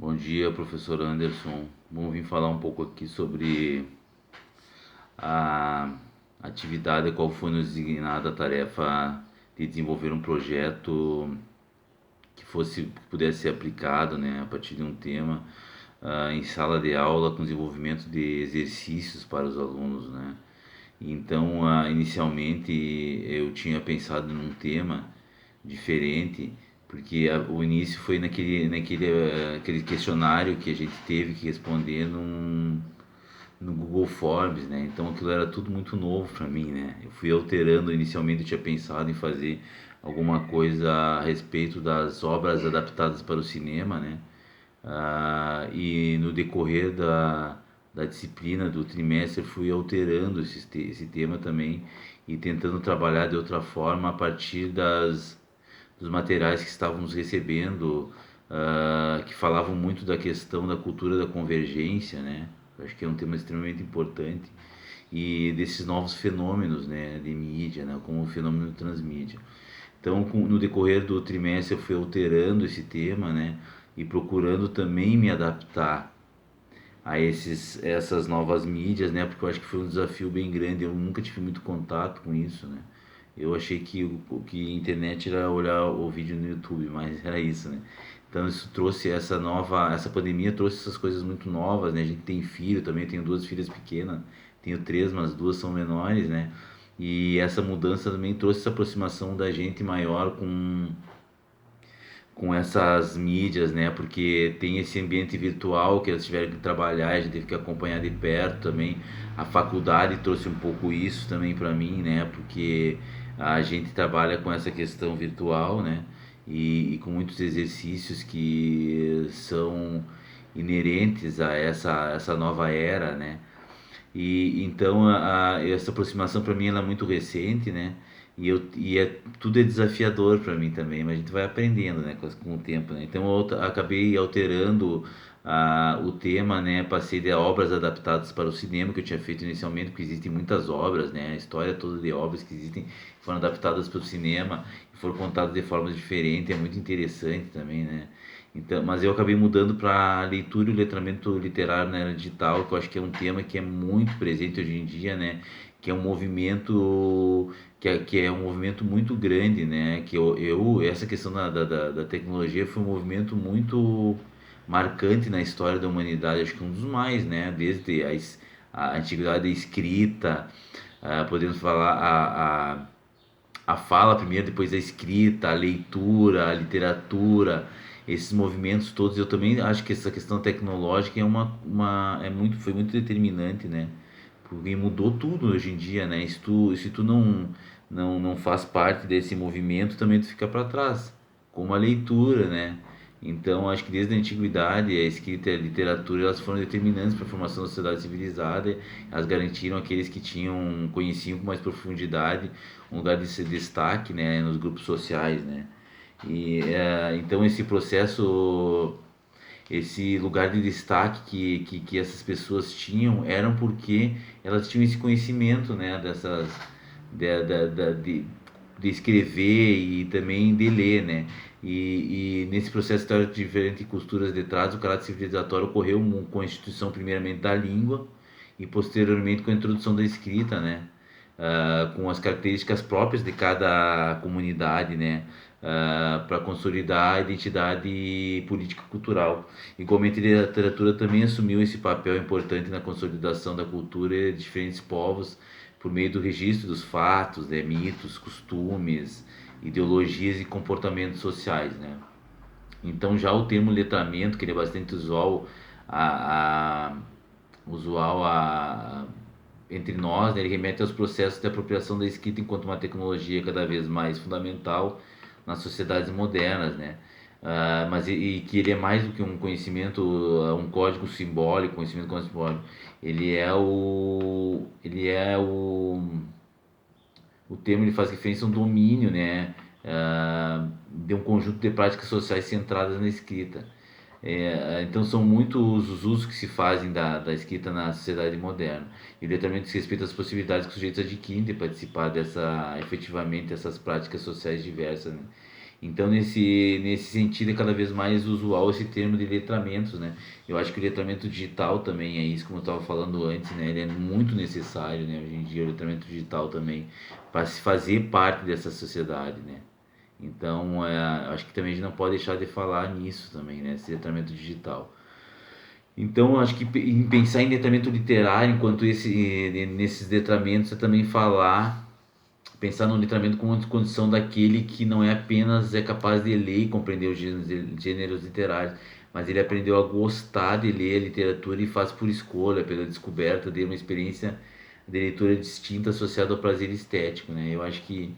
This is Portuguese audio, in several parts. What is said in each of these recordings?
Bom dia, professor Anderson. Vamos vir falar um pouco aqui sobre a atividade a qual foi nos designada a tarefa de desenvolver um projeto que pudesse ser aplicado, né, a partir de um tema em sala de aula com desenvolvimento de exercícios para os alunos, né? Então, inicialmente eu tinha pensado num tema diferente, porque o início foi aquele questionário que a gente teve que responder no Google Forms, né? Então aquilo era tudo muito novo para mim, né? Eu fui alterando, inicialmente eu tinha pensado em fazer alguma coisa a respeito das obras adaptadas para o cinema, né? E no decorrer da disciplina do trimestre fui alterando esse tema também e tentando trabalhar de outra forma a partir dos materiais que estávamos recebendo, que falavam muito da questão da cultura da convergência, né? Eu acho que é um tema extremamente importante e desses novos fenômenos, né, de mídia, né, como o fenômeno transmídia. Então, no decorrer do trimestre, eu fui alterando esse tema, né, e procurando também me adaptar a essas novas mídias, né, porque eu acho que foi um desafio bem grande. Eu nunca tive muito contato com isso, né. Eu achei que que a internet era olhar o vídeo no YouTube, mas era isso, né. Então isso trouxe essa pandemia trouxe essas coisas muito novas, né. A gente tem filho também, eu tenho duas filhas pequenas, tenho três, mas duas são menores, né. E essa mudança também trouxe essa aproximação da gente maior com essas mídias, né? Porque tem esse ambiente virtual que eles tiveram que trabalhar, a gente teve que acompanhar de perto também. A faculdade trouxe um pouco isso também para mim, né? Porque a gente trabalha com essa questão virtual, né? E com muitos exercícios que são inerentes a essa nova era, né? E então essa aproximação para mim ela é muito recente, né? Tudo é desafiador para mim também, mas a gente vai aprendendo, né, com o tempo, né? Então acabei alterando o tema, né? Passei de obras adaptadas para o cinema que eu tinha feito inicialmente, porque existem muitas obras, né? A história toda de obras que existem foram adaptadas para o cinema e foram contadas de formas diferentes, é muito interessante também, né? Então, mas eu acabei mudando para leitura e letramento literário na era digital, que eu acho que é um tema que é muito presente hoje em dia, né? Que é um movimento que é um movimento muito grande, né? Que essa questão da tecnologia foi um movimento muito marcante na história da humanidade, acho que um dos mais, né? Desde a antiguidade da escrita, podemos falar a fala primeiro, depois a escrita, a leitura, a literatura, esses movimentos todos. Eu também acho que essa questão tecnológica foi muito determinante, né? Porque mudou tudo hoje em dia, né? Se tu não faz parte desse movimento, também tu fica para trás, como a leitura, né? Então, acho que desde a antiguidade, a escrita e a literatura elas foram determinantes para a formação da sociedade civilizada. Elas garantiram aqueles que conheciam com mais profundidade um lugar de destaque, né, nos grupos sociais, né? Então esse processo, esse lugar de destaque que essas pessoas tinham eram porque elas tinham esse conhecimento, né, de escrever e também de ler, né? E nesse processo histórico de diferentes culturas de trás, o caráter civilizatório ocorreu com a instituição primeiramente da língua e posteriormente com a introdução da escrita, né? Com as características próprias de cada comunidade, né? Para consolidar a identidade política e cultural. Igualmente, a literatura também assumiu esse papel importante na consolidação da cultura de diferentes povos por meio do registro dos fatos, né, mitos, costumes, ideologias e comportamentos sociais, né? Então já o termo letramento, que ele é bastante a, a, usual entre nós, né, ele remete aos processos de apropriação da escrita enquanto uma tecnologia cada vez mais fundamental nas sociedades modernas, né? Mas que ele é mais do que um conhecimento, um código simbólico, conhecimento simbólico. O termo ele faz referência a um domínio, né? De um conjunto de práticas sociais centradas na escrita. Então são muitos os usos que se fazem da escrita na sociedade moderna. E o letramento diz respeito às possibilidades que os sujeitos adquirem de participar efetivamente dessas práticas sociais diversas, né? Então, nesse sentido, é cada vez mais usual esse termo de letramentos, né? Eu acho que o letramento digital também é isso, como eu estava falando antes, né? Ele é muito necessário, né? Hoje em dia, o letramento digital também, para se fazer parte dessa sociedade, né? Então, acho que também a gente não pode deixar de falar nisso também, né? Esse letramento digital. Então, acho que em pensar em letramento literário, enquanto nesses letramentos, é também falar, pensar no letramento como uma condição daquele que não é apenas é capaz de ler e compreender os gêneros literários, mas ele aprendeu a gostar de ler a literatura e faz por escolha, pela descoberta de uma experiência de leitura distinta associada ao prazer estético, né? Eu acho que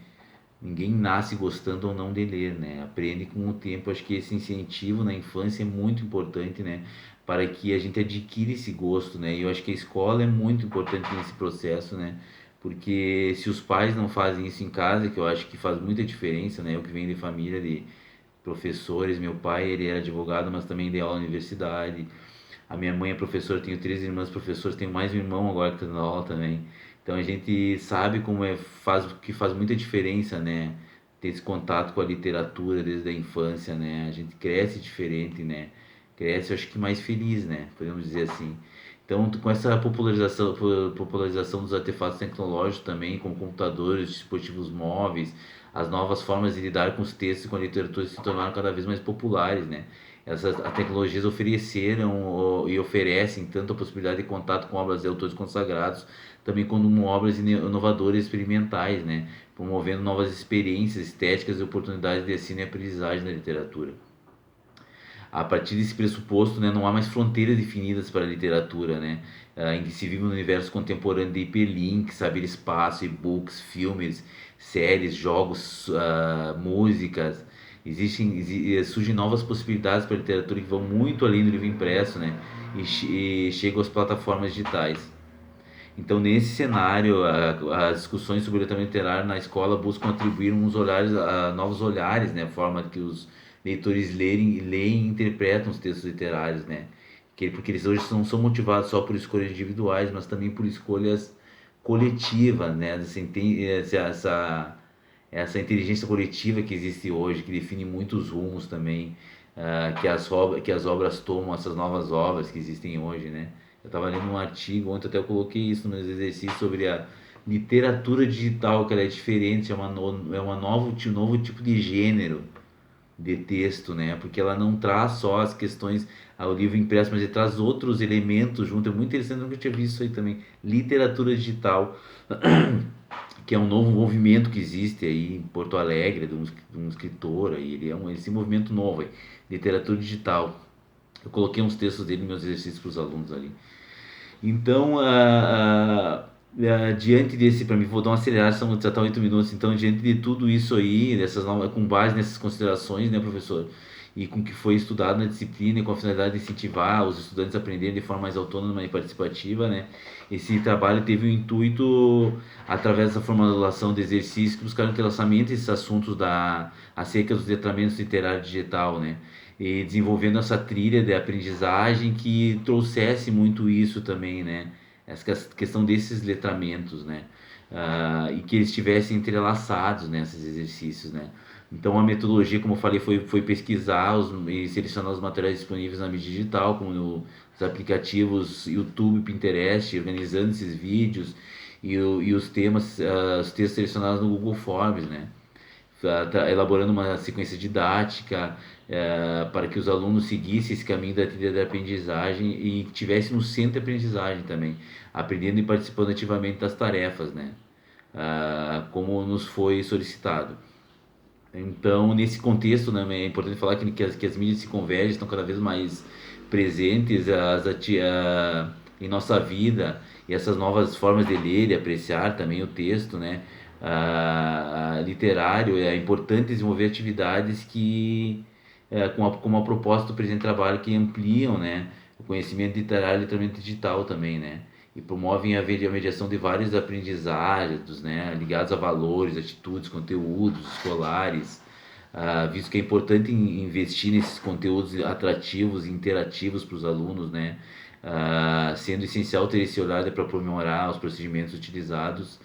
ninguém nasce gostando ou não de ler, né? Aprende com o tempo. Acho que esse incentivo na infância é muito importante, né? Para que a gente adquira esse gosto, né? E eu acho que a escola é muito importante nesse processo, né? Porque se os pais não fazem isso em casa, que eu acho que faz muita diferença, né? Eu que venho de família de professores, meu pai, ele era advogado, mas também deu aula na universidade. A minha mãe é professora, tenho três irmãs professores, tenho mais um irmão agora que está dando aula também. Então a gente sabe como que faz muita diferença, né? Ter esse contato com a literatura desde a infância, né? A gente cresce diferente, né? Cresce, eu acho que mais feliz, né? Podemos dizer assim. Então, com essa popularização dos artefatos tecnológicos também, como computadores, dispositivos móveis, as novas formas de lidar com os textos e com a literatura se tornaram cada vez mais populares, né? Essas as tecnologias ofereceram e oferecem tanto a possibilidade de contato com obras de autores consagrados, também como obras inovadoras e experimentais, né? Promovendo novas experiências estéticas e oportunidades de ensino e aprendizagem na literatura. A partir desse pressuposto, né, não há mais fronteiras definidas para a literatura, né, em que se vive no universo contemporâneo de hiperlinks, saber espaço, e-books, filmes, séries, jogos, músicas. Surgem novas possibilidades para a literatura que vão muito além do livro impresso, né, e chegam às plataformas digitais. Então, nesse cenário, as discussões sobre o letramento literário na escola buscam atribuir uns olhares, novos olhares, né? A forma que os leitores leem e interpretam os textos literários, né? Porque eles hoje não são motivados só por escolhas individuais, mas também por escolhas coletivas, né? Essa inteligência coletiva que existe hoje, que define muitos rumos também, que as obras tomam, essas novas obras que existem hoje, né? Eu estava lendo um artigo, ontem até eu coloquei isso nos exercícios sobre a literatura digital, que ela é diferente, é uma novo tipo de gênero de texto, né? Porque ela não traz só as questões ao livro impresso, mas ele traz outros elementos junto. É muito interessante, eu nunca tinha visto isso aí também. Literatura digital, que é um novo movimento que existe aí em Porto Alegre, de um escritor aí, esse movimento novo aí, literatura digital. Eu coloquei uns textos dele, meus exercícios para os alunos ali. Então, diante desse, para mim, vou dar uma acelerada, são já tá 8 minutos. Então, diante de tudo isso aí, com base nessas considerações, né, professor, e com o que foi estudado na disciplina e com a finalidade de incentivar os estudantes a aprenderem de forma mais autônoma e participativa, né, esse trabalho teve o intuito, através dessa formulação de exercícios, que buscaram entrelaçamento esses assuntos acerca dos letramentos literários digital, né, e desenvolvendo essa trilha de aprendizagem que trouxesse muito isso também, né? Essa questão desses letramentos, né? E que eles estivessem entrelaçados nesses exercícios, né? Então a metodologia, como eu falei, foi pesquisar e selecionar os materiais disponíveis na mídia digital, como os aplicativos YouTube, Pinterest, organizando esses vídeos e os temas, os textos selecionados no Google Forms, né? Elaborando uma sequência didática para que os alunos seguissem esse caminho da trilha da aprendizagem e tivessem no centro da aprendizagem também, aprendendo e participando ativamente das tarefas, né? Como nos foi solicitado. Então, nesse contexto, né, é importante falar que as mídias se convergem, estão cada vez mais presentes em nossa vida e essas novas formas de ler e apreciar também o texto, né, literário. É importante desenvolver atividades com a proposta do presente trabalho que ampliam, né, o conhecimento literário e letramento digital também, né, e promovem a mediação de vários aprendizados, né, ligados a valores, atitudes, conteúdos escolares, visto que é importante investir nesses conteúdos atrativos e interativos para os alunos, né, sendo essencial ter esse olhar para aprimorar os procedimentos utilizados,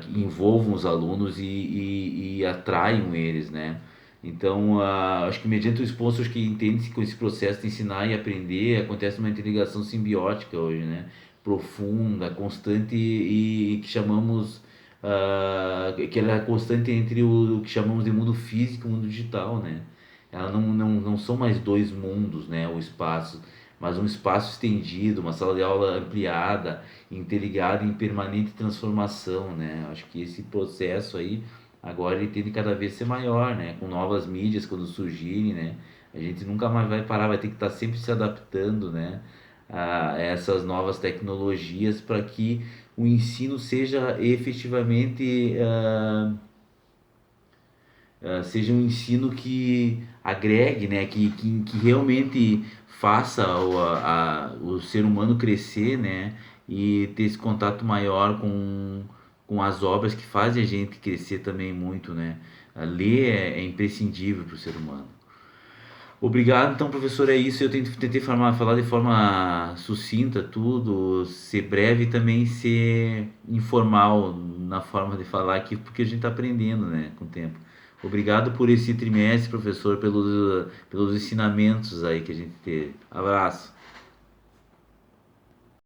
que envolvam os alunos e atraiam eles, né, Então, acho que mediante o esposo, acho que entende-se com esse processo de ensinar e aprender, acontece uma interligação simbiótica hoje, né? Profunda, constante e que chamamos, que ela é constante entre o que chamamos de mundo físico e o mundo digital, né? Ela não são mais dois mundos, né? O espaço, mas um espaço estendido, uma sala de aula ampliada, interligada em permanente transformação, né? Acho que esse processo aí agora ele tende cada vez ser maior, né? Com novas mídias quando surgirem, né? A gente nunca mais vai parar, vai ter que estar sempre se adaptando, né? A essas novas tecnologias para que o ensino seja efetivamente seja um ensino que agregue, né? Que realmente faça o ser humano crescer, né? E ter esse contato maior com as obras que fazem a gente crescer também muito, né? Ler é imprescindível para o ser humano. Obrigado, então, professor, é isso. Eu tentei falar de forma sucinta tudo, ser breve e também ser informal na forma de falar aqui, porque a gente está aprendendo, né, com o tempo. Obrigado por esse trimestre, professor, pelos ensinamentos aí que a gente teve. Abraço.